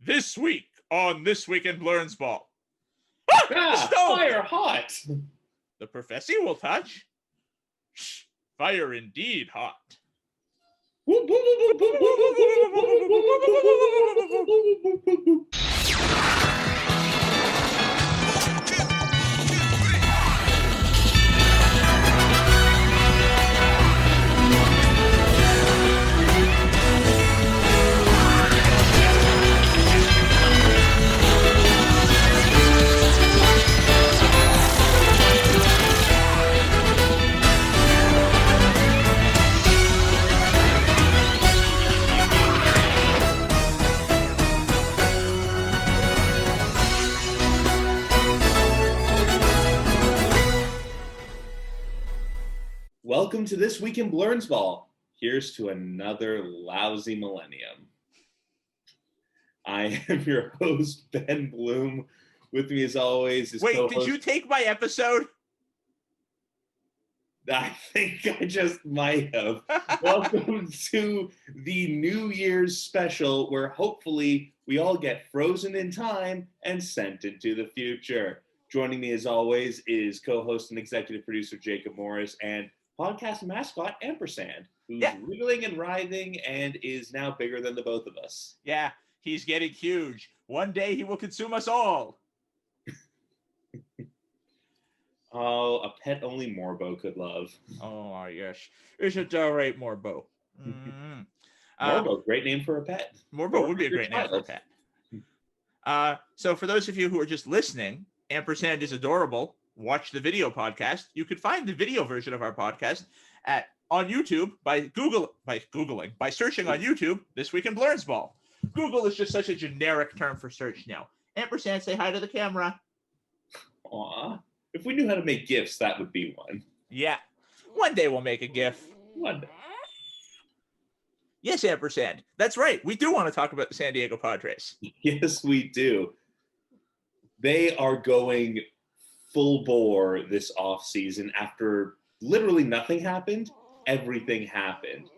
This week on This Week in Blernsball. Ah, fire hot. The professor will touch. Fire indeed hot. Welcome to This Week in Blernsball. Here's to another lousy millennium. I am your host, Ben Bloom. With me as always is co-host... Did you take my episode? I think I just might have. Welcome to the New Year's special where hopefully we all get frozen in time and sent into the future. Joining me as always is co-host and executive producer Jacob Morris and podcast mascot Ampersand, who's wriggling and writhing and is now bigger than the both of us. Yeah, he's getting huge. One day he will consume us all. Oh, a pet only Morbo could love. Oh, yes. Isn't that right, Morbo? Morbo, great name for a pet. Morbo would be a great name for a pet. So for those of you who are just listening, Ampersand is adorable. Watch the video podcast. You can find the video version of our podcast on YouTube by searching on YouTube This Week in Blernsball. Google is just such a generic term for search now. Ampersand, say hi to the camera. Aw. If we knew how to make GIFs, that would be one. Yeah. One day we'll make a GIF. One day. Yes, Ampersand. That's right. We do want to talk about the San Diego Padres. Yes, we do. They are going full bore this offseason after literally nothing happened. Everything happened.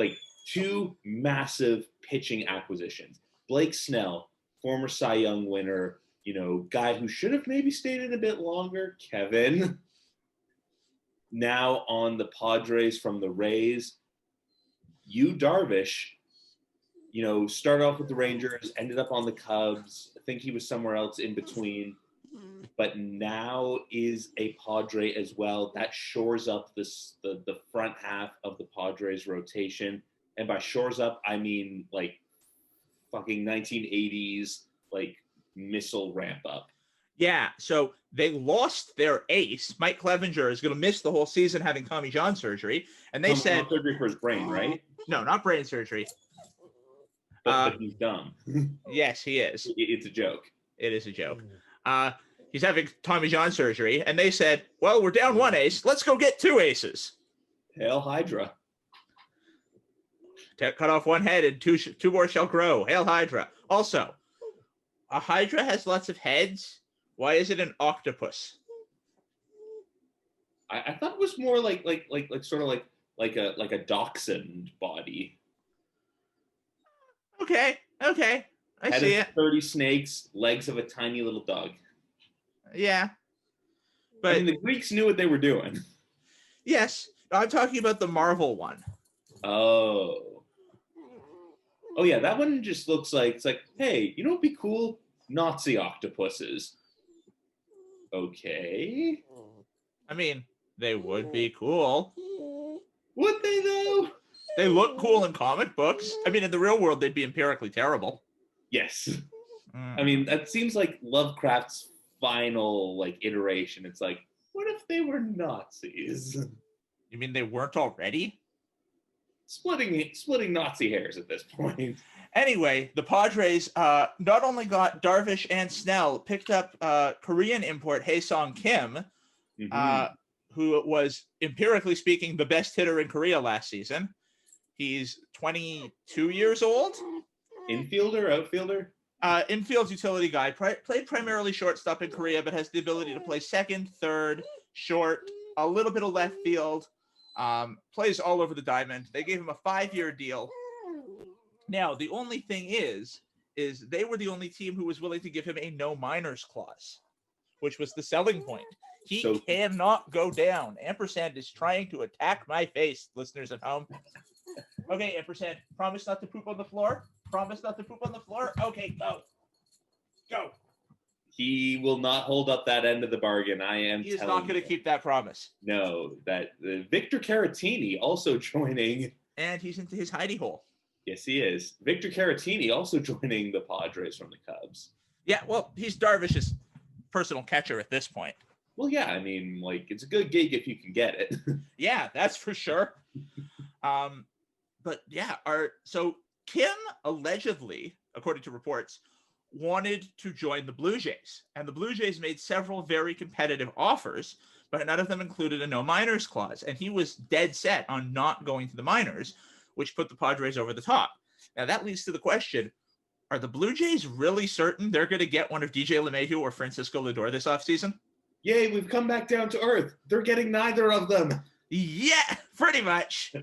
Like two massive pitching acquisitions. Blake Snell, former Cy Young winner, guy who should have maybe stayed in a bit longer, Kevin. Now on the Padres from the Rays. Darvish, started off with the Rangers, ended up on the Cubs. I think he was somewhere else in between. But now is a Padre as well. That shores up the front half of the Padres rotation. And by shores up, I mean like fucking 1980s, like missile ramp up. Yeah, so they lost their ace. Mike Clevenger is going to miss the whole season having Tommy John surgery. And they said... surgery for his brain, right? No, not brain surgery. But he's dumb. Yes, he is. It's a joke. It is a joke. He's having Tommy John surgery. And they said, well, we're down one ace. Let's go get two aces. Hail Hydra. Cut off one head and two more shall grow. Hail Hydra. Also, a Hydra has lots of heads. Why is it an octopus? I thought it was more like a dachshund body. Okay. I see it. 30 snakes, legs of a tiny little dog. Yeah. But the Greeks knew what they were doing. Yes. I'm talking about the Marvel one. Oh yeah, that one just looks like, it's like, hey, you know what'd be cool? Nazi octopuses. Okay. I mean, they would be cool. Would they though? They look cool in comic books. I mean, in the real world, they'd be empirically terrible. Yes. I mean, that seems like Lovecraft's final iteration. It's like, what if they were Nazis? You mean they weren't already? Splitting Nazi hairs at this point. Anyway, the Padres not only got Darvish and Snell, picked up Korean import Hae-Sung Kim, who was, empirically speaking, the best hitter in Korea last season. He's 22 years old. Infielder, outfielder? Infield utility guy. Played primarily shortstop in Korea, but has the ability to play second, third, short, a little bit of left field. Plays all over the diamond. They gave him a 5-year deal. Now, the only thing is is they were the only team who was willing to give him a no minors clause, which was the selling point. He cannot go down. Ampersand is trying to attack my face, listeners at home. Okay, Ampersand, promise not to poop on the floor. Promise not to poop on the floor. Okay, go. Go. He will not hold up that end of the bargain. He is not going to keep that promise. No, that Victor Caratini also joining. And he's into his hidey hole. Yes, he is. Victor Caratini also joining the Padres from the Cubs. Yeah, well, he's Darvish's personal catcher at this point. Well, yeah, I mean, like, it's a good gig if you can get it. Yeah, that's for sure. But yeah, so Kim allegedly, according to reports, wanted to join the Blue Jays, and the Blue Jays made several very competitive offers, but none of them included a no minors clause, and he was dead set on not going to the minors, which put the Padres over the top. Now that leads to the question, are the Blue Jays really certain they're going to get one of DJ LeMahieu or Francisco Lindor this offseason? Yay, we've come back down to earth. They're getting neither of them. Yeah, pretty much.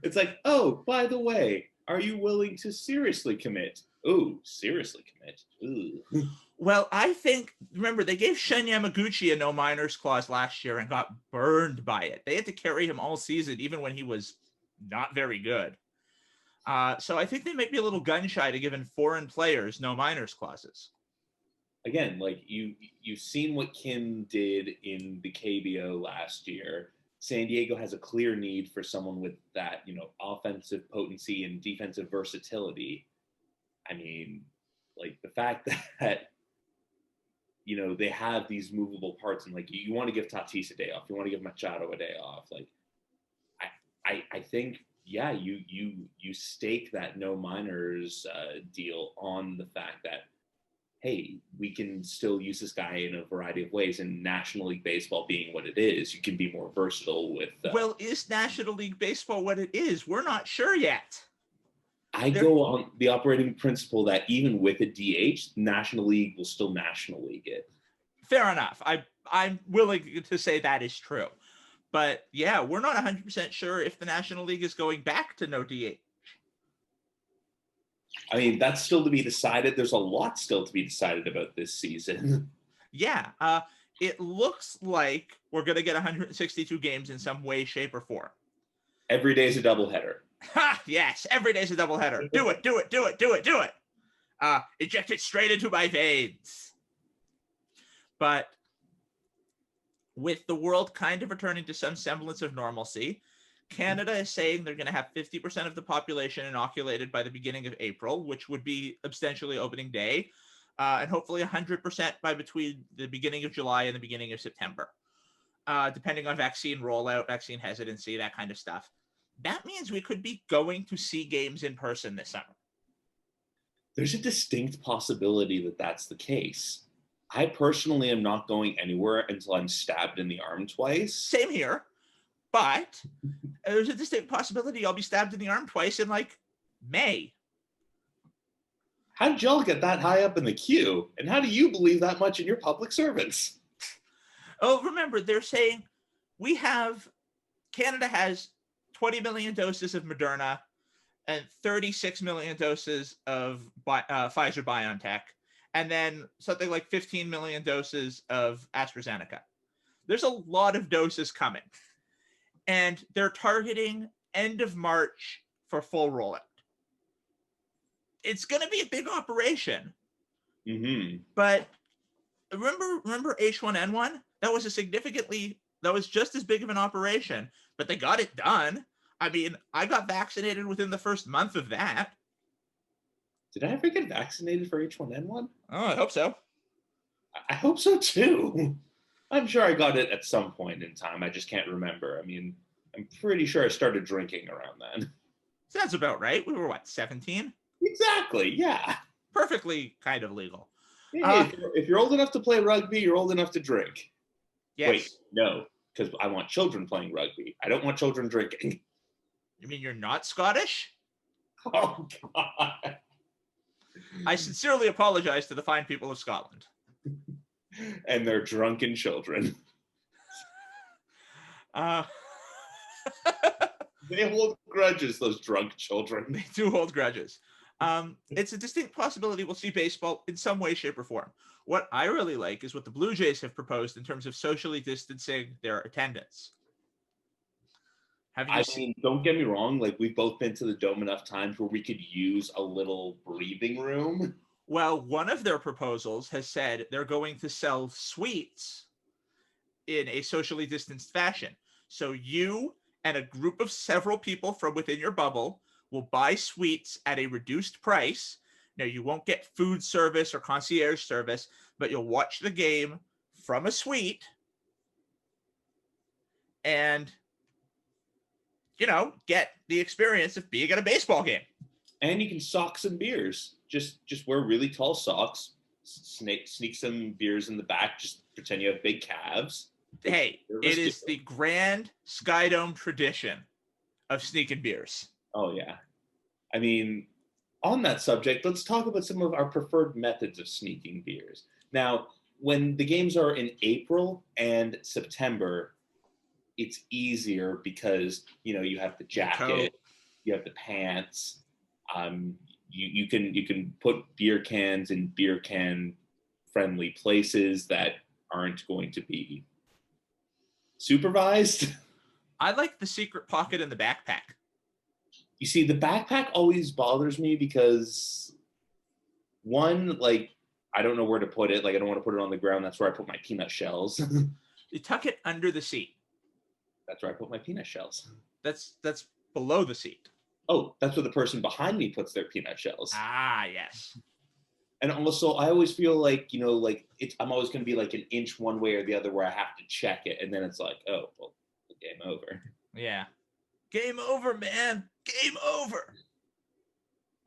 It's like, oh, by the way, are you willing to seriously commit? Ooh, seriously commit. Ooh. Well, I think, remember, they gave Shen Yamaguchi a no minors clause last year and got burned by it. They had to carry him all season, even when he was not very good. So I think they might be a little gun shy to giving foreign players no minors clauses. Again, like you've seen what Kim did in the KBO last year. San Diego has a clear need for someone with that, offensive potency and defensive versatility. I mean, like the fact that, they have these movable parts and like you want to give Tatis a day off, you want to give Machado a day off. Like, I think, yeah, you stake that no minors deal on the fact that, hey, we can still use this guy in a variety of ways, and National League Baseball being what it is, you can be more versatile with... Well, is National League Baseball what it is? We're not sure yet. I go on the operating principle that even with a DH, National League will still National League it. Fair enough. I'm willing to say that is true. But yeah, we're not 100% sure if the National League is going back to no DH. I mean, that's still to be decided. There's a lot still to be decided about this season. Yeah. It looks like we're going to get 162 games in some way, shape, or form. Every day's a doubleheader. Ha! Yes, every day's a doubleheader. Do it, do it, do it, do it, do it. Inject it straight into my veins. But with the world kind of returning to some semblance of normalcy, Canada is saying they're going to have 50% of the population inoculated by the beginning of April, which would be ostensibly opening day, and hopefully 100% by between the beginning of July and the beginning of September, depending on vaccine rollout, vaccine hesitancy, that kind of stuff. That means we could be going to see games in person this summer. There's a distinct possibility that that's the case. I personally am not going anywhere until I'm stabbed in the arm twice. Same here. But there's a distinct possibility I'll be stabbed in the arm twice in like May. How did y'all get that high up in the queue? And how do you believe that much in your public servants? Oh, remember, they're saying Canada has 20 million doses of Moderna and 36 million doses of Pfizer-BioNTech, and then something like 15 million doses of AstraZeneca. There's a lot of doses coming. And they're targeting end of March for full rollout. It's going to be a big operation. Mm-hmm. But remember H1N1? That was just as big of an operation, but they got it done. I mean, I got vaccinated within the first month of that. Did I ever get vaccinated for H1N1? Oh, I hope so. I hope so too. I'm sure I got it at some point in time. I just can't remember. I mean, I'm pretty sure I started drinking around then. Sounds about right. We were, 17? Exactly, yeah. Perfectly kind of legal. Yeah, if you're old enough to play rugby, you're old enough to drink. Yes. Wait, no, because I want children playing rugby. I don't want children drinking. You mean you're not Scottish? Oh, God. I sincerely apologize to the fine people of Scotland. And their drunken children. They hold grudges, those drunk children. They do hold grudges. It's a distinct possibility we'll see baseball in some way, shape, or form. What I really like is what the Blue Jays have proposed in terms of socially distancing their attendance. Have you I seen? mean, don't get me wrong. Like, we've both been to the Dome enough times where we could use a little breathing room. Well, one of their proposals has said they're going to sell suites in a socially distanced fashion. So you and a group of several people from within your bubble will buy suites at a reduced price. Now, you won't get food service or concierge service, but you'll watch the game from a suite and, get the experience of being at a baseball game. And you can sock some beers. Just wear really tall socks, sneak some beers in the back, just pretend you have big calves. Hey, it is the grand Skydome tradition of sneaking beers. Oh, yeah. I mean, on that subject, let's talk about some of our preferred methods of sneaking beers. Now, when the games are in April and September, it's easier because, you have the jacket, you have the pants. You can put beer cans in beer can friendly places that aren't going to be supervised. I like the secret pocket in the backpack. You see, the backpack always bothers me because, one, like, I don't know where to put it. Like, I don't want to put it on the ground. That's where I put my peanut shells. You tuck it under the seat. That's where I put my peanut shells. That's below the seat. Oh, that's where the person behind me puts their peanut shells. Ah, yes. And also, I always feel like, I'm always going to be like an inch one way or the other where I have to check it. And then it's like, oh, well, game over. Yeah. Game over, man. Game over.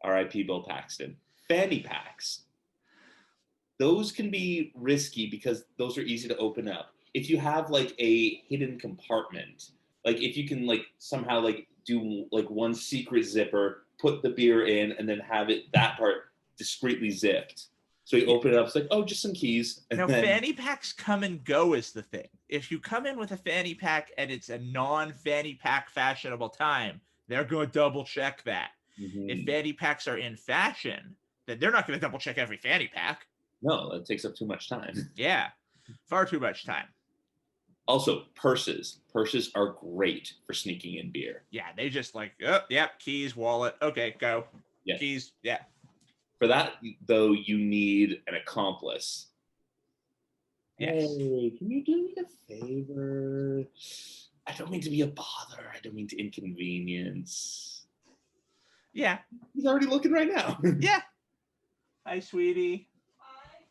R.I.P. Bill Paxton. Fanny packs. Those can be risky because those are easy to open up. If you have like a hidden compartment, like if you can like somehow like do like one secret zipper, put the beer in, and then have that part discreetly zipped. So you open it up, it's like, oh, just some keys. Now, fanny packs come and go is the thing. If you come in with a fanny pack and it's a non-fanny pack fashionable time, they're going to double check that. Mm-hmm. If fanny packs are in fashion, then they're not going to double check every fanny pack. No, that takes up too much time. Yeah, far too much time. Also, purses. Purses are great for sneaking in beer. Yeah, they just like, oh, yep, keys, wallet. Okay, go. Yeah. Keys, yeah. For that, though, you need an accomplice. Yes. Hey, can you do me a favor? I don't mean to be a bother. I don't mean to inconvenience. Yeah. He's already looking right now. Yeah. Hi, sweetie. Hi.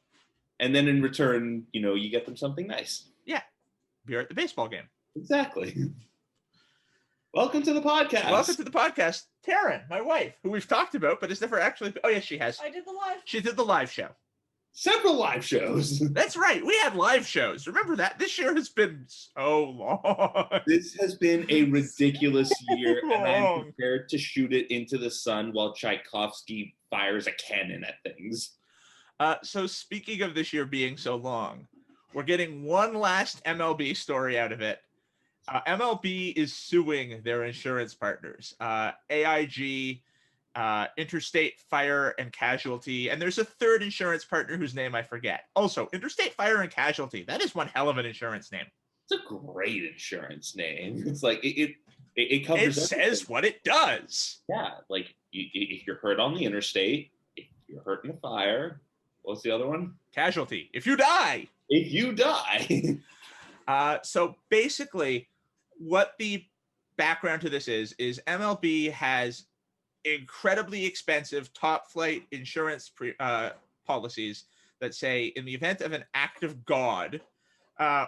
And then in return, you get them something nice. Yeah. Beer at the baseball game. Exactly. Welcome to the podcast. Welcome to the podcast. Taryn, my wife, who we've talked about, but has never actually... Oh, yes, she has. I did the live. She did the live show. Several live shows. That's right. We had live shows. Remember that? This year has been so long. This has been a ridiculous year, and I'm prepared to shoot it into the sun while Tchaikovsky fires a cannon at things. So speaking of this year being so long, we're getting one last MLB story out of it. MLB is suing their insurance partners, AIG, Interstate Fire and Casualty, and there's a third insurance partner whose name I forget. Also, Interstate Fire and Casualty, that is one hell of an insurance name. It's a great insurance name. It's like it covers. It says what it does. Yeah, like if you're hurt on the interstate, if you're hurt in a fire, what's the other one? Casualty. If you die. If you die. So basically, what the background to this is MLB has incredibly expensive top flight insurance policies that say in the event of an act of God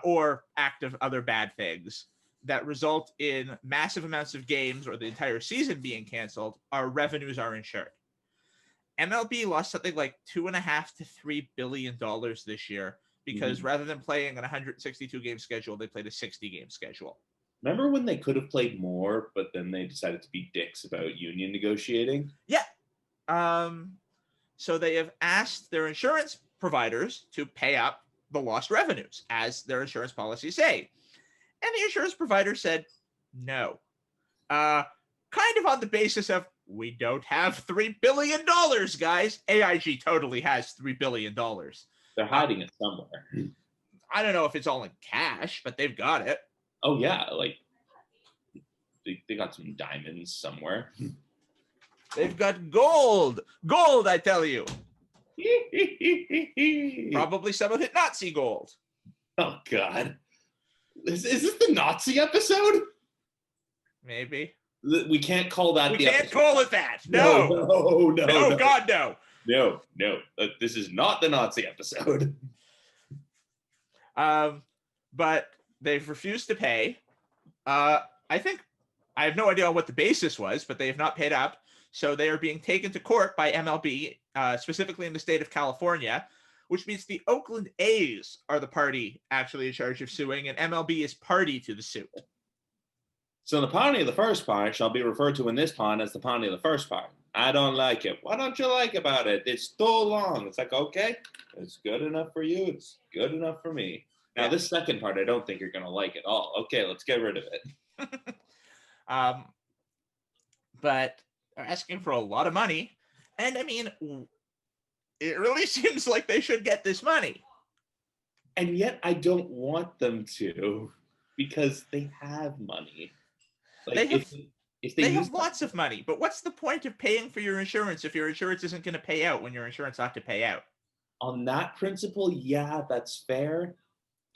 or act of other bad things that result in massive amounts of games or the entire season being canceled, our revenues are insured. MLB lost something like $2.5 to $3 billion this year because rather than playing an 162 game schedule, they played a 60 game schedule. Remember when they could have played more, but then they decided to be dicks about union negotiating? Yeah. So they have asked their insurance providers to pay up the lost revenues, as their insurance policies say. And the insurance provider said no. Kind of on the basis of, we don't have $3 billion, guys. AIG totally has $3 billion. They're hiding it somewhere. I don't know if it's all in cash, but they've got it. Oh yeah, like they got some diamonds somewhere. They've got gold. Gold, I tell you. Probably some of it Nazi gold. Oh God. Is this the Nazi episode? Maybe. We can't call that we can't call it that. No. No, God, no. No. This is not the Nazi episode. But they've refused to pay. I think I have no idea what the basis was, but they have not paid up. So they are being taken to court by MLB, specifically in the state of California, which means the Oakland A's are the party actually in charge of suing, and MLB is party to the suit. So the party of the first part shall be referred to in this part as the party of the first part. I don't like it. What don't you like about it? It's too long. It's like, okay, it's good enough for you. It's good enough for me. Now, this second part, I don't think you're going to like at all. Okay, let's get rid of it. But they're asking for a lot of money. And I mean, it really seems like they should get this money. And yet I don't want them to, because they have money. Like, they have lots of money, but what's the point of paying for your insurance if your insurance isn't going to pay out when your insurance ought to pay out? On that principle, yeah, that's fair.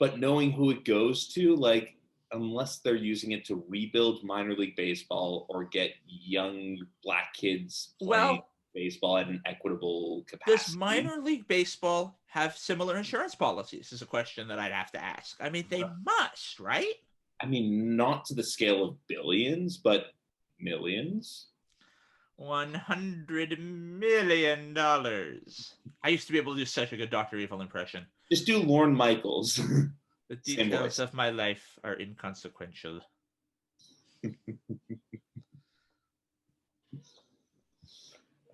But knowing who it goes to, like, unless they're using it to rebuild minor league baseball or get young black kids playing baseball at an equitable capacity. Does minor league baseball have similar insurance policies? Is a question that I'd have to ask. I mean, they must, right? I mean, not to the scale of billions, but millions. $100 million. I used to be able to do such a good Dr. Evil impression. Just do Lorne Michaels. The details of my life are inconsequential. When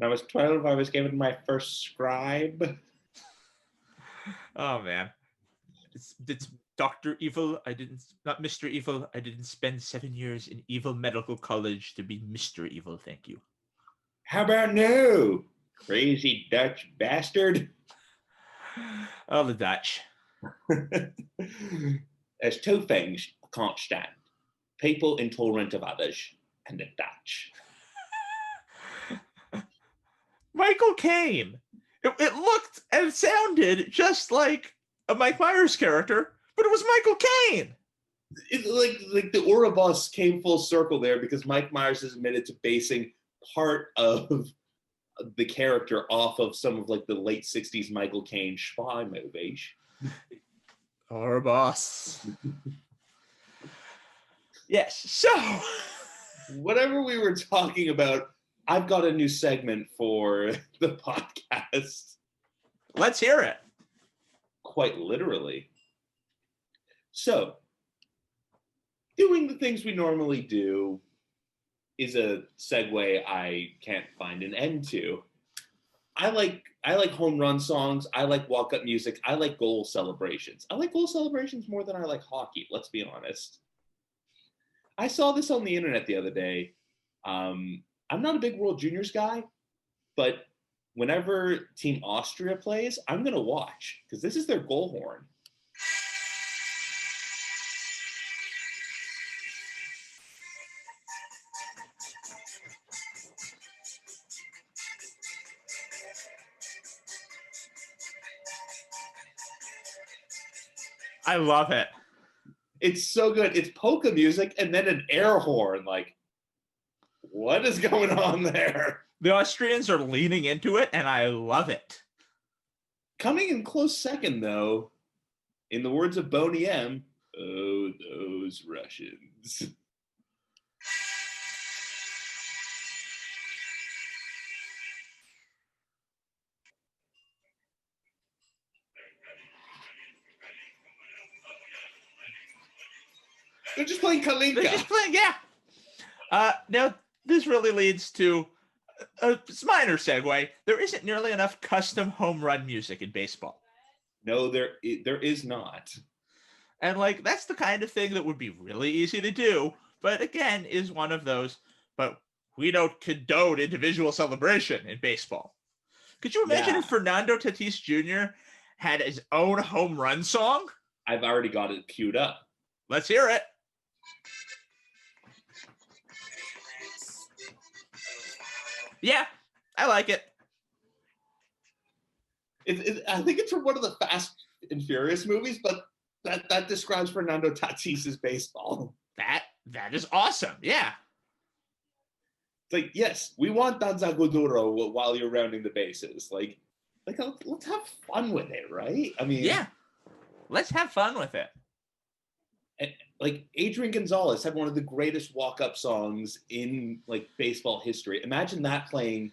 I was 12, I was given my first scribe. Oh, man. It's Dr. Evil. Not Mr. Evil. I didn't spend 7 years in evil medical college to be Mr. Evil. Thank you. How about no? Crazy Dutch bastard. Oh, the Dutch. There's two things I can't stand. People intolerant of others and the Dutch. Michael Caine. It looked and sounded just like a Mike Myers character, but it was Michael Caine. Like the Ouroboros came full circle there, because Mike Myers has admitted to basing part of the character off of some of like the late 60s Michael Caine spy movies. Ouroboros. Yes, so whatever we were talking about, I've got a new segment for the podcast. Let's hear it. Quite literally. So, doing the things we normally do is a segue I can't find an end to. I like home run songs. I like walk-up music. I like goal celebrations. I like goal celebrations more than I like hockey, let's be honest. I saw this on the internet the other day. I'm not a big World Juniors guy, but whenever Team Austria plays, I'm going to watch, because this is their goal horn. I love it. It's so good. It's polka music and then an air horn. Like, what is going on there? The Austrians are leaning into it, and I love it. Coming in close second, though, in the words of Boney M, oh, those Russians. They're just playing Kalinka. They're just playing, yeah. Now, this really leads to a minor segue. There isn't nearly enough custom home run music in baseball. No, there is not. And, like, that's the kind of thing that would be really easy to do, but again, is one of those. But we don't condone individual celebration in baseball. Could you imagine if Fernando Tatis Jr. had his own home run song? I've already got it queued up. Let's hear it. Yeah, I like it. I think it's from one of the Fast and Furious movies, but that describes Fernando Tatis's baseball. That is awesome. Yeah. It's like, yes, we want Danzago Duro while you're rounding the bases. Like let's have fun with it, right? I mean, yeah, let's have fun with it. And, like, Adrian Gonzalez had one of the greatest walk-up songs in like baseball history. Imagine that playing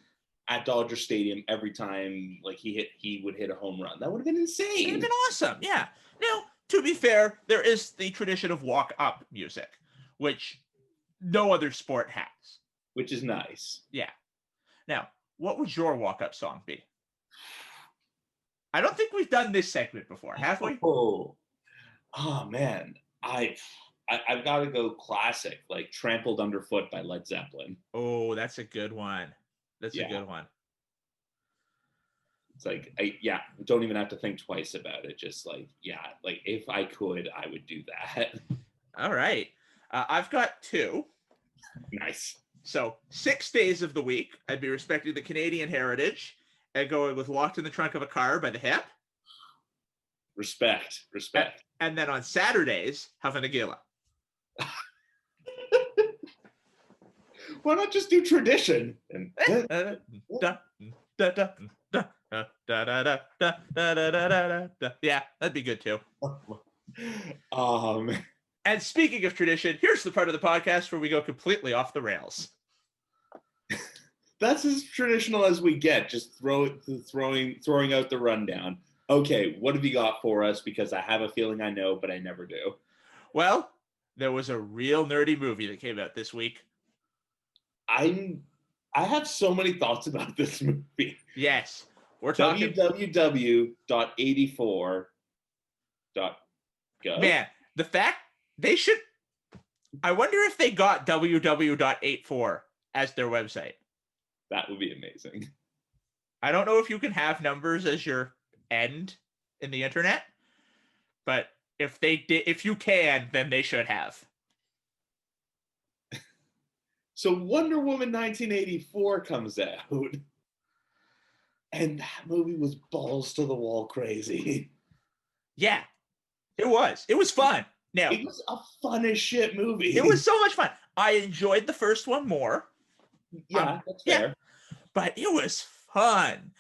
at Dodger Stadium every time like he would hit a home run. That would have been insane. It would have been awesome. Yeah. Now, to be fair, there is the tradition of walk-up music, which no other sport has. Which is nice. Yeah. Now, what would your walk-up song be? I don't think we've done this segment before, have we? Oh man. I've got to go classic, like Trampled Underfoot by Led Zeppelin. Oh, that's a good one. That's a good one. It's like, don't even have to think twice about it. Just like, like if I could, I would do that. All right. I've got two. Nice. So 6 days of the week, I'd be respecting the Canadian heritage and going with Locked in the Trunk of a Car by The Hip. Respect. And then on Saturdays, Havana Gila. Why not just do tradition? Yeah, that'd be good too. And speaking of tradition, here's the part of the podcast where we go completely off the rails. That's as traditional as we get. Just throwing out the rundown. Okay, what have you got for us? Because I have a feeling I know, but I never do. Well, there was a real nerdy movie that came out this week. I have so many thoughts about this movie. Yes. We're talking www.84.gov. Man, the fact they should I wonder if they got www.84 as their website. That would be amazing. I don't know if you can have numbers as your end in the internet, but if you can, then they should have. So Wonder Woman 1984 comes out, and that movie was balls to the wall crazy. Yeah, it was. It was fun. Now, it was a fun as shit movie. It was so much fun. I enjoyed the first one more. Yeah, that's fair. Yeah, but it was fun.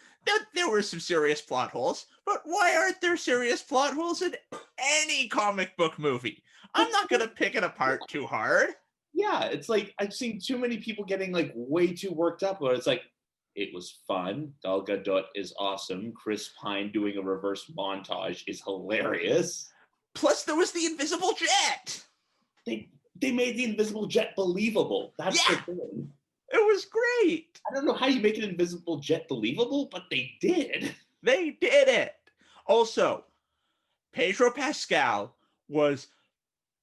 There were some serious plot holes, but why aren't there serious plot holes in any comic book movie? I'm not going to pick it apart too hard. Yeah, it's like I've seen too many people getting like way too worked up, but it's like, it was fun. Gal Gadot is awesome. Chris Pine doing a reverse montage is hilarious. Plus, there was the invisible jet. They made the invisible jet believable. That's the thing. It was great. I don't know how you make an invisible jet believable, but they did. They did it. Also, Pedro Pascal was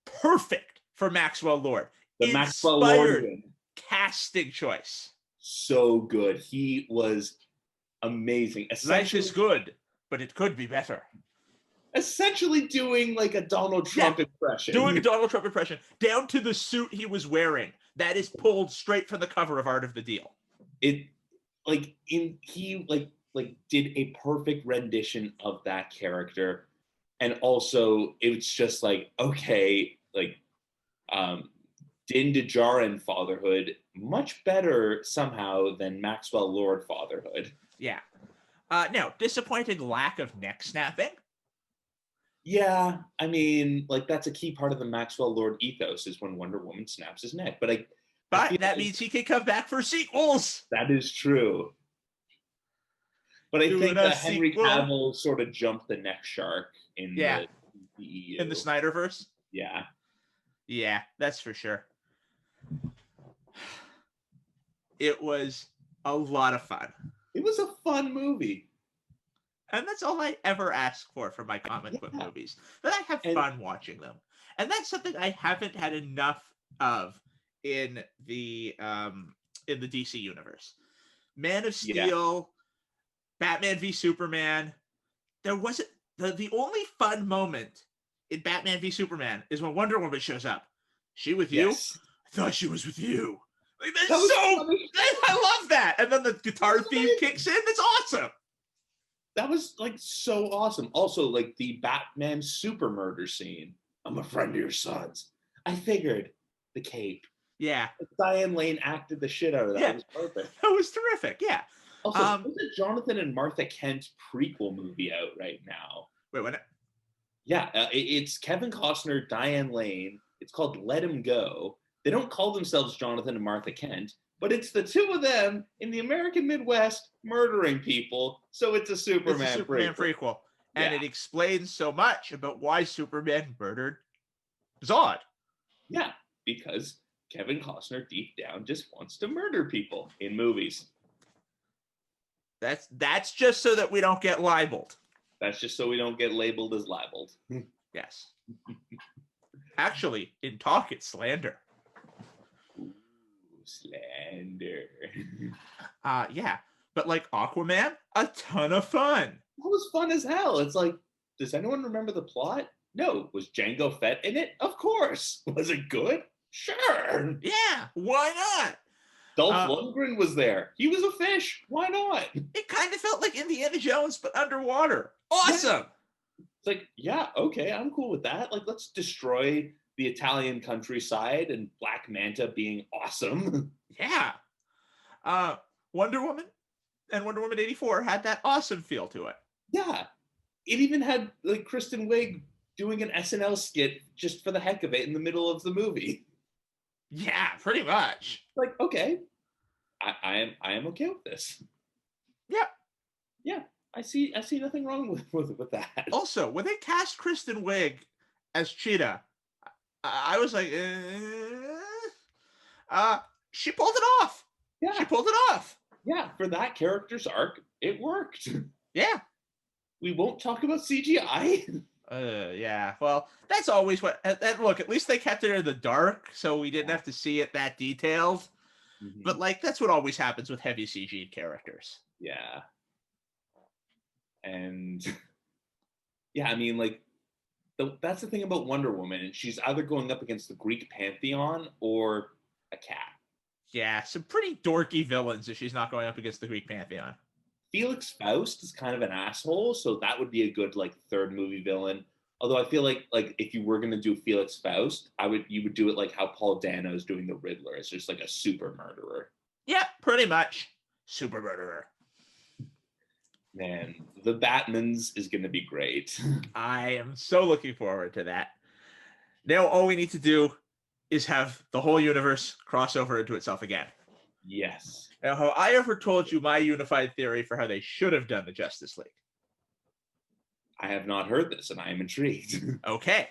perfect for Maxwell Lord. The Maxwell Lord casting choice. So good. He was amazing. Life is good, but it could be better. Essentially doing like a Donald Trump impression. Doing a Donald Trump impression, down to the suit he was wearing. That is pulled straight from the cover of Art of the Deal. He did a perfect rendition of that character. And also it's just like, okay, like Din Djarin fatherhood, much better somehow than Maxwell Lord fatherhood. Yeah. Now, disappointing lack of neck snapping. Yeah, I mean, like that's a key part of the Maxwell Lord ethos is when Wonder Woman snaps his neck. But that means he can come back for sequels. That is true. But I think that Henry Cavill sort of jumped the neck shark in the EU. In the Snyderverse? Yeah. Yeah, that's for sure. It was a lot of fun. It was a fun movie. And that's all I ever ask for my comic book movies. That I have fun watching them. And that's something I haven't had enough of in the in the DC universe. Man of Yeah. Steel, Batman v Superman. There wasn't the only fun moment in Batman v Superman is when Wonder Woman shows up. She with you? Yes. I thought she was with you. Like, that's That was so funny. I love that. And then the guitar That's theme amazing. kicks in. That's awesome. That was like so awesome. Also, like the Batman super murder scene. I'm a friend of your son's. I figured the cape. Yeah. Diane Lane acted the shit out of that. Yeah. It was perfect. That was terrific. Yeah. Also, there's a Jonathan and Martha Kent prequel movie out right now. Wait, what? Yeah, it's Kevin Costner, Diane Lane. It's called Let Him Go. They don't call themselves Jonathan and Martha Kent, but it's the two of them in the American Midwest murdering people. So it's a Superman, prequel. And Yeah. it explains so much about why Superman murdered Zod. Yeah, because Kevin Costner deep down just wants to murder people in movies. That's just so that we don't get libeled. That's just so we don't get labeled as libeled. Yes. Actually, in talk, it's slander. Ooh, slander. Yeah. But like Aquaman, a ton of fun. That was fun as hell. It's like, does anyone remember the plot? No. Was Django Fett in it? Of course. Was it good? Sure. Yeah, why not? Dolph Lundgren was there. He was a fish. Why not? It kind of felt like Indiana Jones, but underwater. Awesome. Yeah. It's like, yeah, okay, I'm cool with that. Like, let's destroy the Italian countryside and Black Manta being awesome. Yeah. Wonder Woman and Wonder Woman 84 had that awesome feel to it. Yeah. It even had like Kristen Wiig doing an SNL skit just for the heck of it in the middle of the movie. Yeah, pretty much. Like, okay, I am okay with this. Yeah. Yeah, I see nothing wrong with that. Also, when they cast Kristen Wiig as Cheetah, I was like, she pulled it off. Yeah. She pulled it off. Yeah, for that character's arc, it worked. Yeah. We won't talk about CGI. Yeah. Well, that's always what. And look, at least they kept it in the dark, so we didn't have to see it that detailed. Mm-hmm. But like, that's what always happens with heavy CG characters. Yeah. And yeah, I mean, like, that's the thing about Wonder Woman, and she's either going up against the Greek pantheon or a cat. Yeah, some pretty dorky villains if she's not going up against the Greek pantheon. Felix Faust is kind of an asshole, so that would be a good like third movie villain. Although I feel like if you were gonna do Felix Faust, you would do it like how Paul Dano is doing the Riddler. It's just like a super murderer. Yeah, pretty much. Super murderer. Man, the Batmans is gonna be great. I am so looking forward to that. Now all we need to do is have the whole universe cross over into itself again. Yes. Now, have I ever told you my unified theory for how they should have done the Justice League? I have not heard this, and I am intrigued. Okay.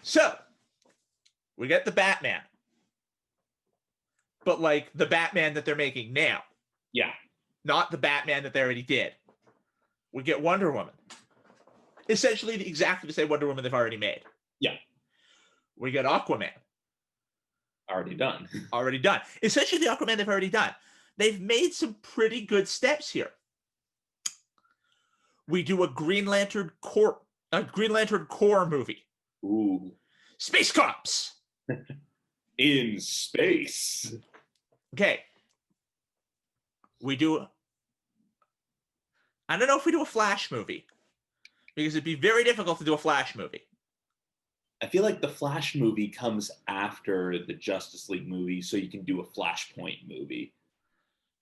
So, we get the Batman. But, like, the Batman that they're making now. Yeah. Not the Batman that they already did. We get Wonder Woman. Essentially, exactly the same Wonder Woman they've already made. Yeah. We get Aquaman. Already done. Already done. Essentially, the Aquaman they've already done. They've made some pretty good steps here. We do a Green Lantern Corps movie. Ooh. Space Cops. In space. Okay. We do. I don't know if we do a Flash movie, because it'd be very difficult to do a Flash movie. I feel like the Flash movie comes after the Justice League movie, so you can do a Flashpoint movie.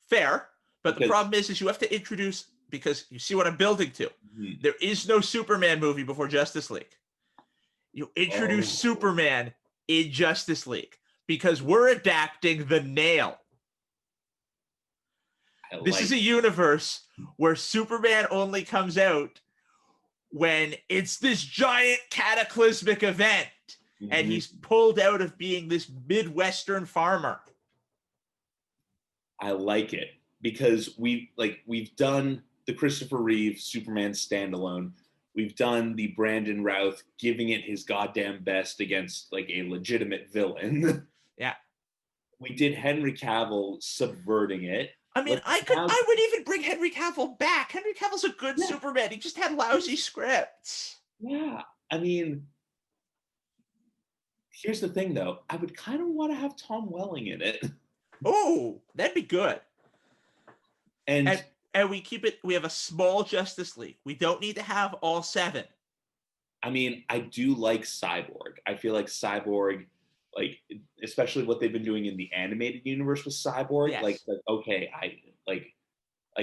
Fair, but the problem is you have to introduce, because you see what I'm building to. Mm-hmm. There is no Superman movie before Justice League. You introduce Superman in Justice League, because we're adapting the Nail. This is a universe where Superman only comes out when it's this giant cataclysmic event, and he's pulled out of being this Midwestern farmer. I like it, because we've done the Christopher Reeve Superman standalone. We've done the Brandon Routh giving it his goddamn best against like a legitimate villain. Yeah. We did Henry Cavill subverting it. I mean, I would even bring Henry Cavill back. Henry Cavill's a good Superman. He just had lousy scripts. Yeah. I mean, here's the thing, though. I would kind of want to have Tom Welling in it. Oh, that'd be good. And we have a small Justice League. We don't need to have all 7. I mean, I do like Cyborg. I feel like Cyborg, like, especially what they've been doing in the animated universe with Cyborg, Yes. like okay,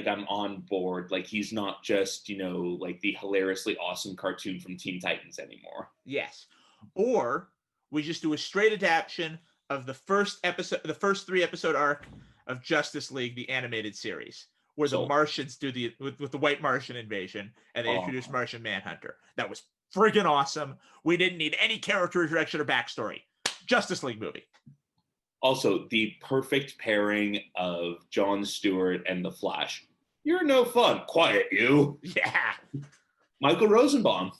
I'm on board. Like, he's not just, like the hilariously awesome cartoon from Teen Titans anymore. Yes. Or we just do a straight adaptation of the first 3-episode arc of Justice League, the animated series, where the Martians do with the White Martian invasion, and they introduce Martian Manhunter. That was friggin' awesome. We didn't need any character introduction or backstory. Justice League movie. Also, the perfect pairing of Jon Stewart and the Flash. You're no fun. Quiet, you. Yeah. Michael Rosenbaum,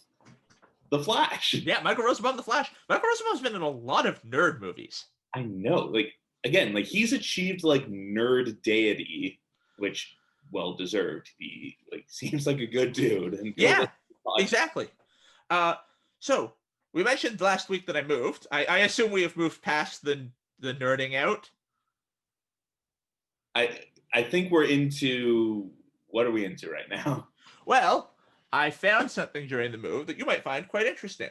the Flash. Yeah, Michael Rosenbaum, the Flash. Michael Rosenbaum's been in a lot of nerd movies. I know. Like, again, like, he's achieved like nerd deity, which well deserved. He seems like a good dude. And yeah, exactly. So we mentioned last week that I moved. I assume we have moved past the nerding out. I think we're into, what are we into right now? Well, I found something during the move that you might find quite interesting.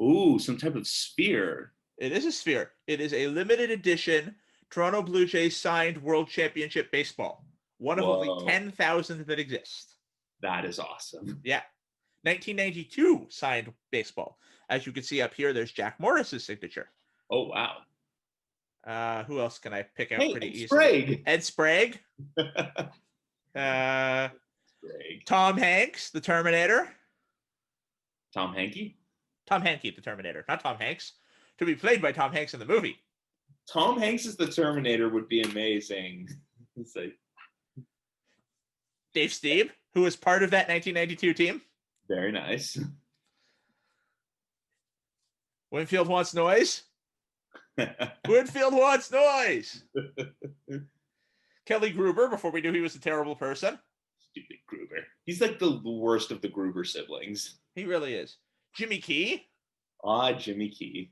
Ooh, some type of sphere. It is a sphere. It is a limited edition Toronto Blue Jays signed World Championship baseball. One of only 10,000 that exist. That is awesome. Yeah. 1992 signed baseball. As you can see up here, there's Jack Morris's signature. Oh, wow. Who else can I pick out pretty easily? Sprague. Ed Sprague. Tom Hanks, the Terminator. Tom Hankey? Tom Hankey, the Terminator, not Tom Hanks. To be played by Tom Hanks in the movie. Tom Hanks as the Terminator would be amazing. Dave Stieb, who was part of that 1992 team. Very nice. Winfield wants noise. Winfield wants noise. Kelly Gruber, before we knew he was a terrible person. Stupid Gruber. He's like the worst of the Gruber siblings. He really is. Jimmy Key. Jimmy Key.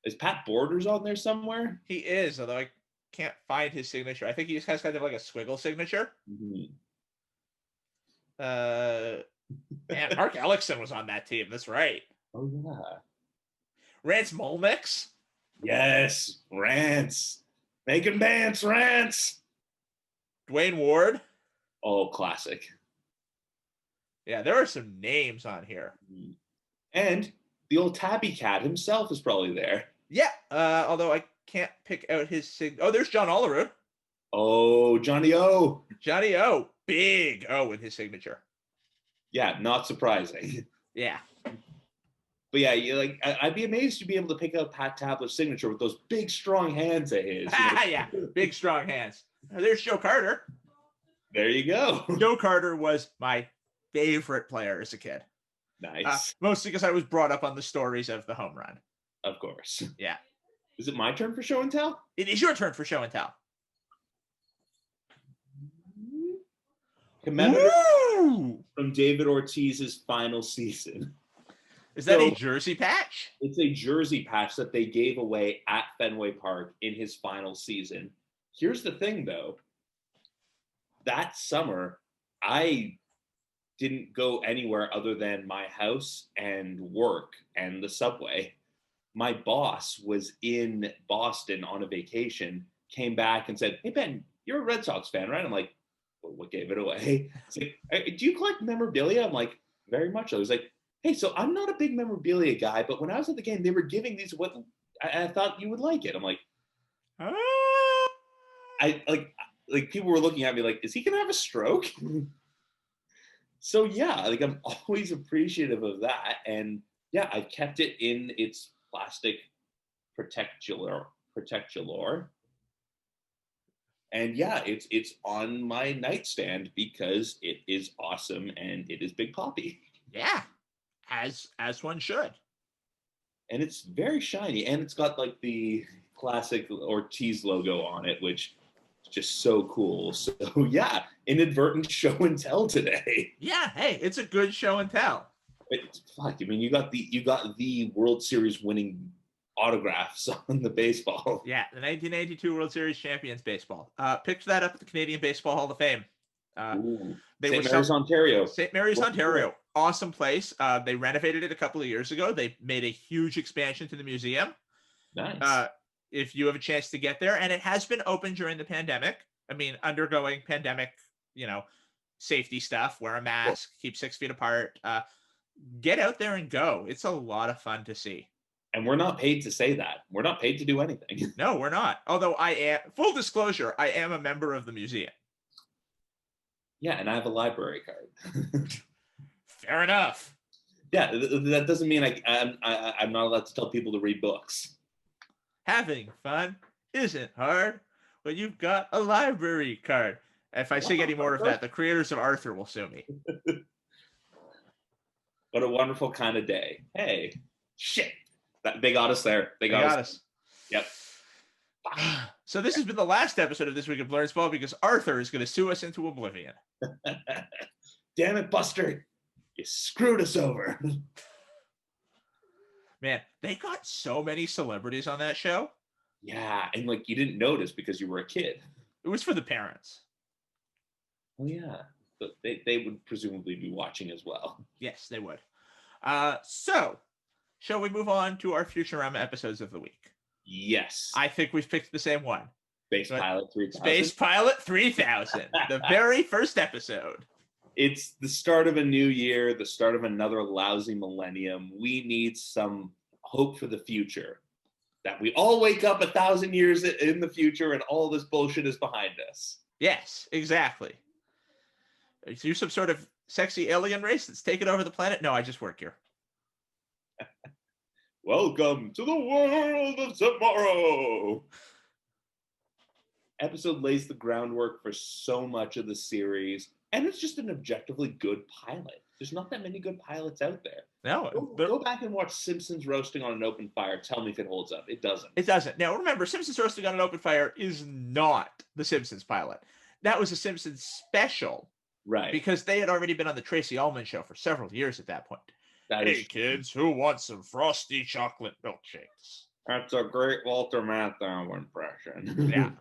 Is Pat Borders on there somewhere? He is, although I can't find his signature. I think he just has kind of like a squiggle signature. Mm-hmm. Man, Mark Ellickson was on that team. That's right. Oh, yeah. Rance Molnix. Yes, Rance. Make him dance, Rance. Dwayne Ward. Oh, classic. Yeah, there are some names on here. And the old Tabby Cat himself is probably there. Yeah, although I can't pick out his Oh, there's John Olerud. Oh, Johnny O. Johnny O. Big O in his signature. Yeah, not surprising. Yeah. But yeah, I'd be amazed to be able to pick out Pat Tabler's signature with those big, strong hands of his. Yeah, big, strong hands. There's Joe Carter. There you go. Joe Carter was my favorite player as a kid. Nice. Mostly because I was brought up on the stories of the home run. Of course. Yeah. Is it my turn for show and tell? It is your turn for show and tell. Commemorative from David Ortiz's final season. Is that a jersey patch? It's a jersey patch that they gave away at Fenway Park in his final season. Here's the thing, though. That summer, I didn't go anywhere other than my house and work and the subway. My boss was in Boston on a vacation, came back and said, "Hey, Ben, you're a Red Sox fan, right?" I'm like, "Well, what gave it away?" It's like, "Do you collect memorabilia?" I'm like, "Very much so." He's like, "Hey, so I'm not a big memorabilia guy, but when I was at the game, they were giving these what I thought you would like it." I'm like, I like people were looking at me like, "Is he gonna have a stroke?" So yeah, like I'm always appreciative of that, and yeah, I kept it in its plastic protectulor, and yeah, it's on my nightstand because it is awesome and it is Big Papi. Yeah, as one should. And it's very shiny, and it's got like the classic Ortiz logo on it, which is just so cool. So yeah, inadvertent show and tell today. Yeah, hey, it's a good show and tell. Fuck, I mean, you got the World Series winning autographs on the baseball. Yeah, the 1982 World Series champions baseball. Picked that up at the Canadian Baseball Hall of Fame. St. Mary's, Ontario. St. Mary's, Ontario. Awesome place. They renovated it a couple of years ago. They made a huge expansion to the museum. Nice. If you have a chance to get there, and it has been open during the pandemic. I mean, undergoing pandemic, safety stuff, wear a mask, keep 6 feet apart. Get out there and go. It's a lot of fun to see. And we're not paid to say that. We're not paid to do anything. No, we're not. Although I am, full disclosure, I am a member of the museum. Yeah, and I have a library card. Fair enough. Yeah, that doesn't mean I'm not allowed to tell people to read books. Having fun isn't hard when you've got a library card. If I say any more of that, the creators of Arthur will sue me. What a wonderful kind of day. Hey, shit. They got us there. They got us. Yep. So this has been the last episode of This Week of Blernsball because Arthur is going to sue us into oblivion. Damn it, Buster. You screwed us over. Man, they got so many celebrities on that show. Yeah, and you didn't notice because you were a kid. It was for the parents. Oh, yeah. But they would presumably be watching as well. Yes, they would. So, shall we move on to our Futurama episodes of the week? Yes. I think we've picked the same one. Space Pilot 3000. Space Pilot 3000. The very first episode. It's the start of a new year, the start of another lousy millennium. We need some hope for the future. That we all wake up 1,000 years in the future and all this bullshit is behind us. Yes, exactly. Are you some sort of sexy alien race that's taken over the planet? No, I just work here. Welcome to the world of tomorrow. Episode lays the groundwork for so much of the series, and it's just an objectively good pilot. There's not that many good pilots out there. No. Go back and watch Simpsons roasting on an open fire. Tell me if it holds up. It doesn't. It doesn't. Now, remember, Simpsons roasting on an open fire is not the Simpsons pilot. That was a Simpsons special. Right. Because they had already been on the Tracy Ullman show for several years at that point. Hey, kids, who wants some frosty chocolate milkshakes? That's a great Walter Matthau impression. Yeah.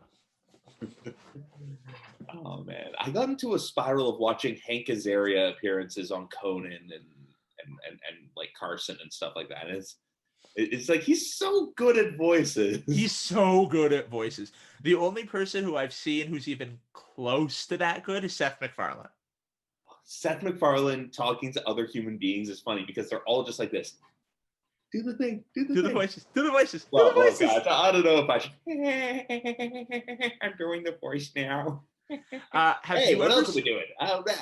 Oh, man. I got into a spiral of watching Hank Azaria appearances on Conan and Carson and stuff like that. And it's like he's so good at voices. He's so good at voices. The only person who I've seen who's even close to that good is Seth MacFarlane. Seth MacFarlane talking to other human beings is funny because they're all just like this. Do the thing. Do the voices. Do the voices. Well, do the voices. God, I don't know if I should. I'm doing the voice now. What else are we doing? All right.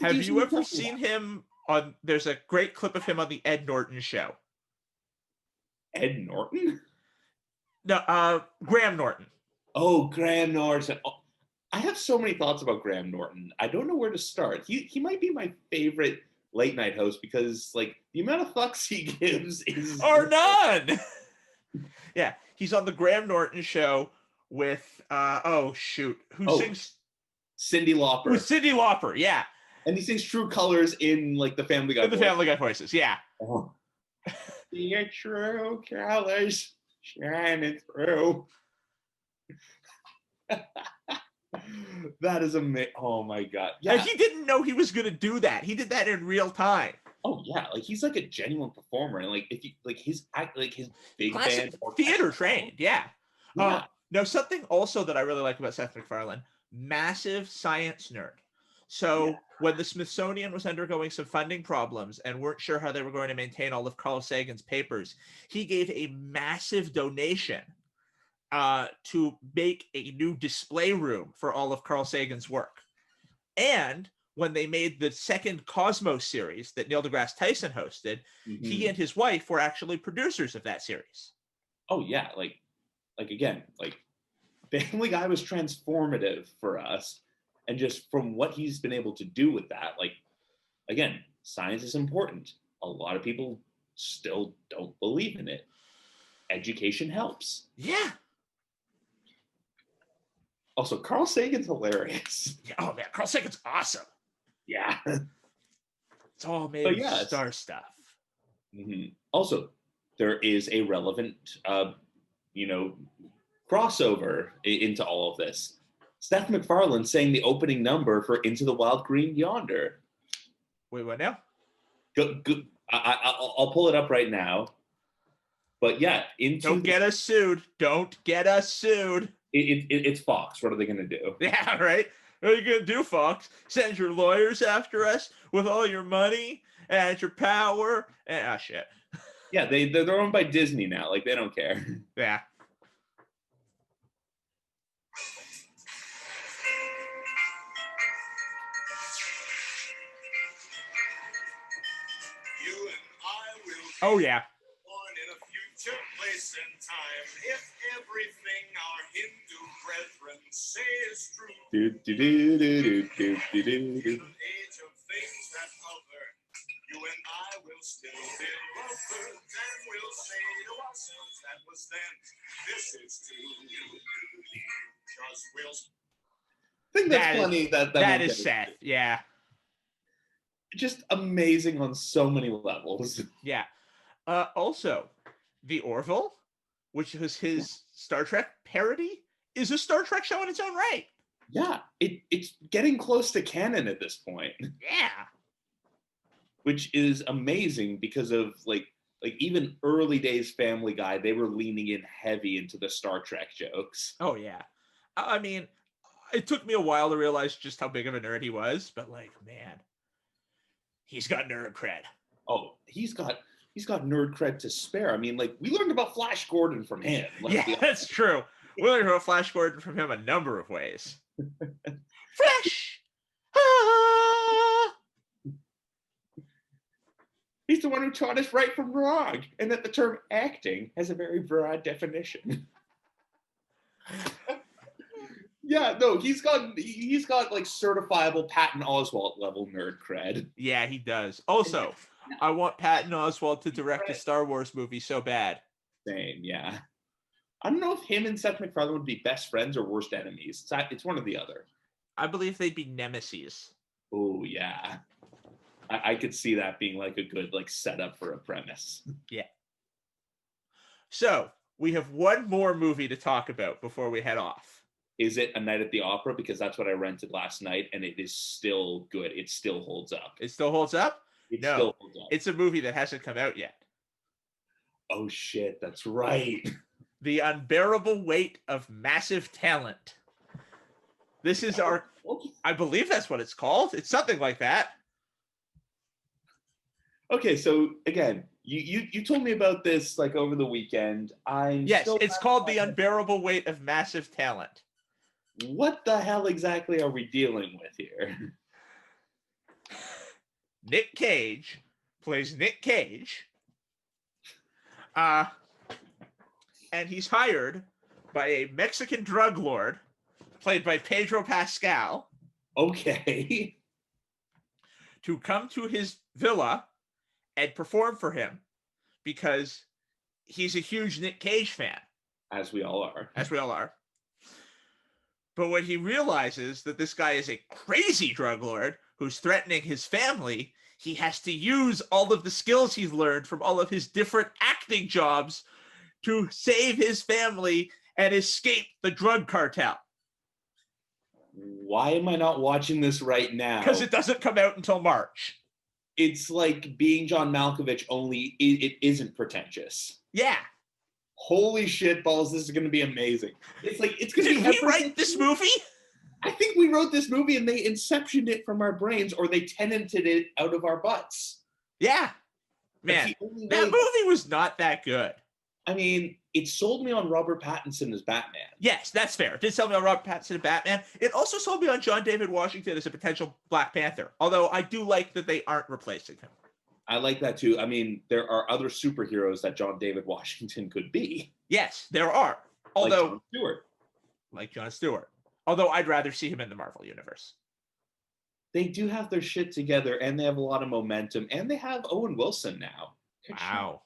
Have you ever seen him on? There's a great clip of him on the Ed Norton show. Ed Norton? No, Graham Norton. Oh, Graham Norton. Oh, I have so many thoughts about Graham Norton. I don't know where to start. He might be my favorite late night host because the amount of fucks he gives is or none. Yeah, he's on the Graham Norton show with who sings Cyndi Lauper. With Cyndi Lauper, yeah. And he sings True Colors in the Family Guy. Family Guy voices, yeah. Oh. Your true colors shining through. That is amazing. Oh my God. Yeah. And he didn't know he was going to do that. He did that in real time. Oh yeah. He's a genuine performer. And if you his big classic band. Theater trained. Yeah. Yeah. Now something also that I really like about Seth MacFarlane, massive science nerd. So when the Smithsonian was undergoing some funding problems and weren't sure how they were going to maintain all of Carl Sagan's papers, he gave a massive donation to make a new display room for all of Carl Sagan's work. And when they made the second Cosmos series that Neil deGrasse Tyson hosted, he and his wife were actually producers of that series. Oh yeah, again, Family Guy was transformative for us. And just from what he's been able to do with that, again, science is important. A lot of people still don't believe in it. Education helps. Yeah. Also, Carl Sagan's hilarious. Yeah, oh man, Carl Sagan's awesome. Yeah. It's all made But of yes. star stuff. Also, there is a relevant, crossover into all of this. Seth MacFarlane sang the opening number for Into the Wild Green Yonder. Wait, what now? Go, I'll pull it up right now. But yeah, Don't get us sued. Don't get us sued. It's Fox. What are they going to do? Yeah, right? What are you going to do, Fox? Send your lawyers after us with all your money and your power? And, shit. Yeah, they're owned by Disney now. Like, they don't care. Yeah. Oh, yeah. In a future place and time, if everything our Hindu brethren say is true, Do, do, do, do, do, do, do, in do. an age of things that hover, you and I will still be lovers, and we'll say to ourselves that was then, this is too because we'll. I think that's funny. That is Seth. Yeah. Just amazing on so many levels. Yeah. Also, the Orville, which was his Star Trek parody, is a Star Trek show in its own right. Yeah, it's getting close to canon at this point. Yeah. Which is amazing because of like even early days Family Guy, they were leaning in heavy into the Star Trek jokes. Oh yeah. I mean, it took me a while to realize just how big of a nerd he was, but like, man, he's got nerd cred. Oh, he's got nerd cred to spare. I mean, like, we learned about Flash Gordon from him. Yeah, that's true. We learned about Flash Gordon from him a number of ways. Flash! Ah! He's the one who taught us right from wrong, and that the term acting has a very broad definition. Yeah, no, he's got like certifiable Patton Oswalt level nerd cred. Yeah, he does. Also, I want Patton Oswalt to direct a Star Wars movie so bad. Same, yeah. I don't know if him and Seth MacFarlane would be best friends or worst enemies. It's one or the other. I believe they'd be nemesis. Oh, yeah. I could see that being like a good like setup for a premise. Yeah. So, we have one more movie to talk about before we head off. Is it A Night at the Opera? Because that's what I rented last night, and it is still good. It still holds up. It still holds up? No, still holds up. It's a movie that hasn't come out yet. Oh, shit. That's right. The Unbearable Weight of Massive Talent. This is I believe that's what it's called. It's something like that. Okay, so again, you told me about this like over the weekend. Yes, it's called The Unbearable Weight of Massive Talent. What the hell exactly are we dealing with here? Nick Cage plays Nick Cage. And he's hired by a Mexican drug lord, played by Pedro Pascal. Okay. To come to his villa and perform for him because he's a huge Nick Cage fan. As we all are. As we all are. But when he realizes that this guy is a crazy drug lord who's threatening his family, he has to use all of the skills he's learned from all of his different acting jobs to save his family and escape the drug cartel. Why am I not watching this right now? Because it doesn't come out until March. It's like being John Malkovich, only it isn't pretentious. Yeah. Holy shit balls, this is going to be amazing. It's like, it's going to be... Did we write this movie? I think we wrote this movie and they inceptioned it from our brains, or they tenanted it out of our butts. Yeah. Man, that movie was not that good. I mean, it sold me on Robert Pattinson as Batman. Yes, that's fair. It did sell me on Robert Pattinson as Batman. It also sold me on John David Washington as a potential Black Panther, although I do like that they aren't replacing him. I like that too. I mean, there are other superheroes that John David Washington could be. Yes, there are. Although, like Jon Stewart. Although I'd rather see him in the Marvel Universe. They do have their shit together, and they have a lot of momentum, and they have Owen Wilson now. Wow.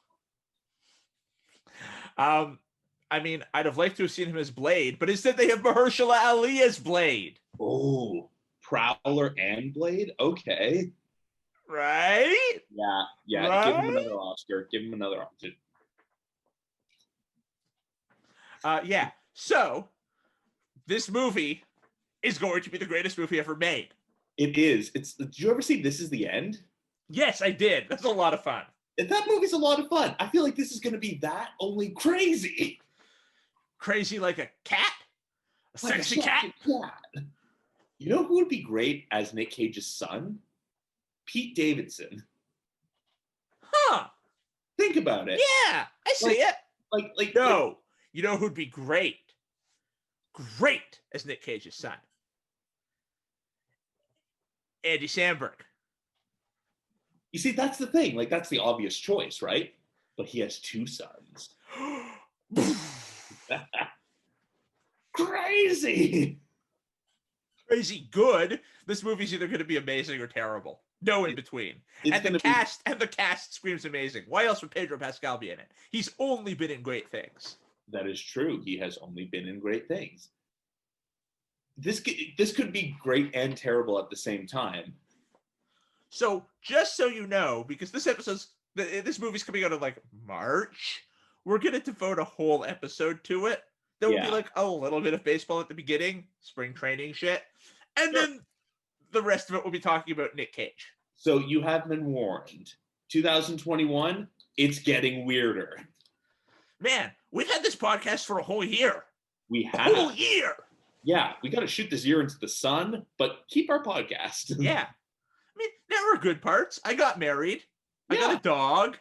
I mean, I'd have liked to have seen him as Blade, but instead they have Mahershala Ali as Blade. Oh, Prowler and Blade? Okay. Right? Yeah. Right? Give him another Oscar. Give him another Oscar. Yeah. So, this movie is going to be the greatest movie ever made. It is. Did you ever see This Is the End? Yes, I did. That's a lot of fun. That movie's a lot of fun. I feel like this is going to be that, only crazy. Crazy like a cat? A Like sexy cat? You know who would be great as Nick Cage's son? Pete Davidson. Huh. Think about it. Yeah, I see it. No. You know who'd be great? Great as Nick Cage's son? Andy Samberg. You see, that's the thing. Like, that's the obvious choice, right? But he has two sons. Crazy. Crazy good. This movie's either going to be amazing or terrible. No in between. And the cast screams amazing. Why else would Pedro Pascal be in it? He's only been in great things. That is true. He has only been in great things. This could be great and terrible at the same time. So, just so you know, because this movie's coming out in like March, we're going to devote a whole episode to it. There will be like a little bit of baseball at the beginning, spring training shit, and then the rest of it will be talking about Nick Cage. So you have been warned. 2021, it's getting weirder. Man, we've had this podcast for a whole year. We have. A whole year. Yeah, we got to shoot this year into the sun, but keep our podcast. Yeah. I mean, there were good parts. I got married. I got a dog.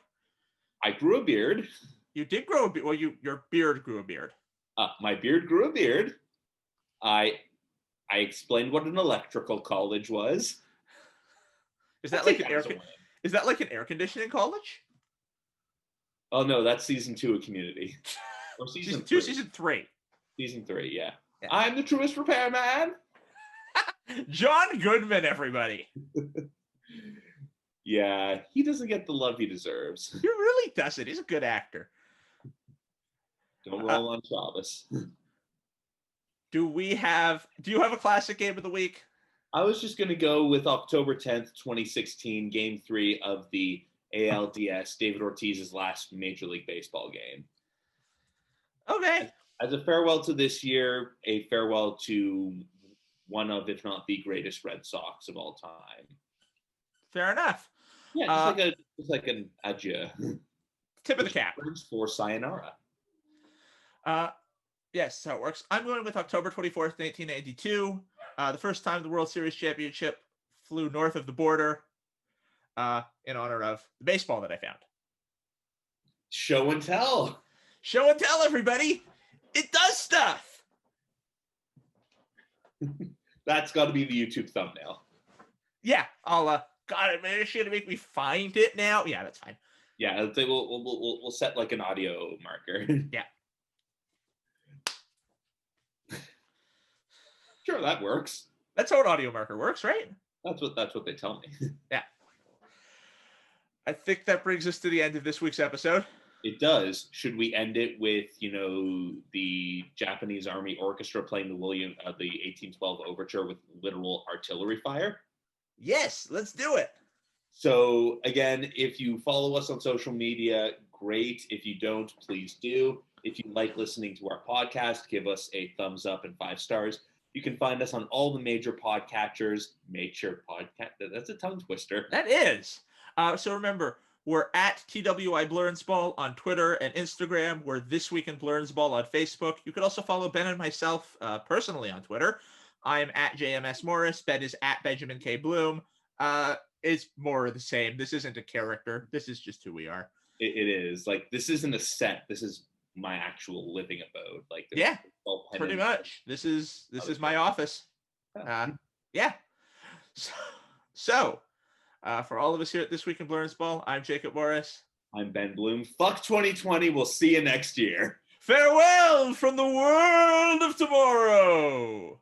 I grew a beard. You did grow a beard. Well, your beard grew a beard. My beard grew a beard. I explained what an electrical college was. Is that like an air conditioning college? Oh no, that's season 2 of Community. Or season 2, season 3. Season 3, yeah. I'm the truest repairman. John Goodman, everybody. Yeah, he doesn't get the love he deserves. He really doesn't. He's a good actor. Don't roll on Shabbos. Do you have a classic game of the week? I was just going to go with October 10th, 2016, Game 3 of the ALDS, David Ortiz's last Major League Baseball game. Okay. As a farewell to this year, a farewell to one of, if not the greatest Red Sox of all time. Fair enough. Yeah, just like an adieu. Tip of the cap. For sayonara. Yes, that's how it works. I'm going with October 24th, 1992. The first time the World Series championship flew north of the border in honor of the baseball that I found. Show and tell. Show and tell, everybody. It does stuff. That's got to be the YouTube thumbnail. Yeah, I'll. God, man, is she gonna make me find it now? Yeah, that's fine. Yeah, we'll set like an audio marker. Yeah. Sure, that works. That's how an audio marker works, right? That's what they tell me. Yeah. I think that brings us to the end of this week's episode. It does. Should we end it with, the Japanese Army Orchestra playing the 1812 Overture with literal artillery fire? Yes, let's do it. So again, if you follow us on social media, great. If you don't, please do. If you like listening to our podcast, give us a thumbs up and 5 stars. You can find us on all the major podcatchers. That's a tongue twister. That is. So remember, we're at TWI Blernsball on Twitter and Instagram. We're This Week in Blernsball on Facebook. You could also follow Ben and myself personally on Twitter. I am at JMS Morris. Ben is at Benjamin K. Bloom. It's more of the same. This isn't a character. This is just who we are. It is. Like, this isn't a set. This is my actual living abode. Like, yeah, pretty much. This is my office. Yeah. So, for all of us here at This Week in Blernsball, I'm Jacob Morris. I'm Ben Bloom. Fuck 2020. We'll see you next year. Farewell from the world of tomorrow.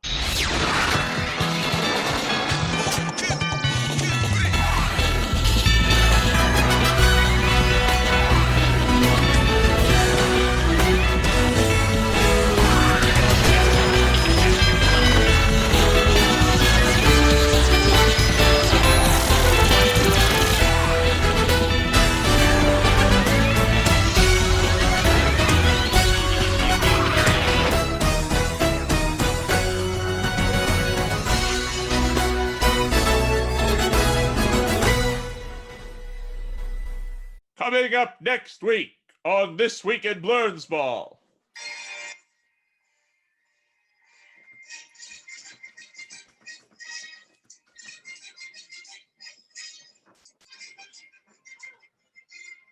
Coming up next week on This Week in Blernsball.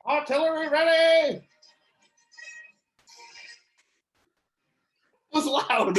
Artillery ready! It was loud.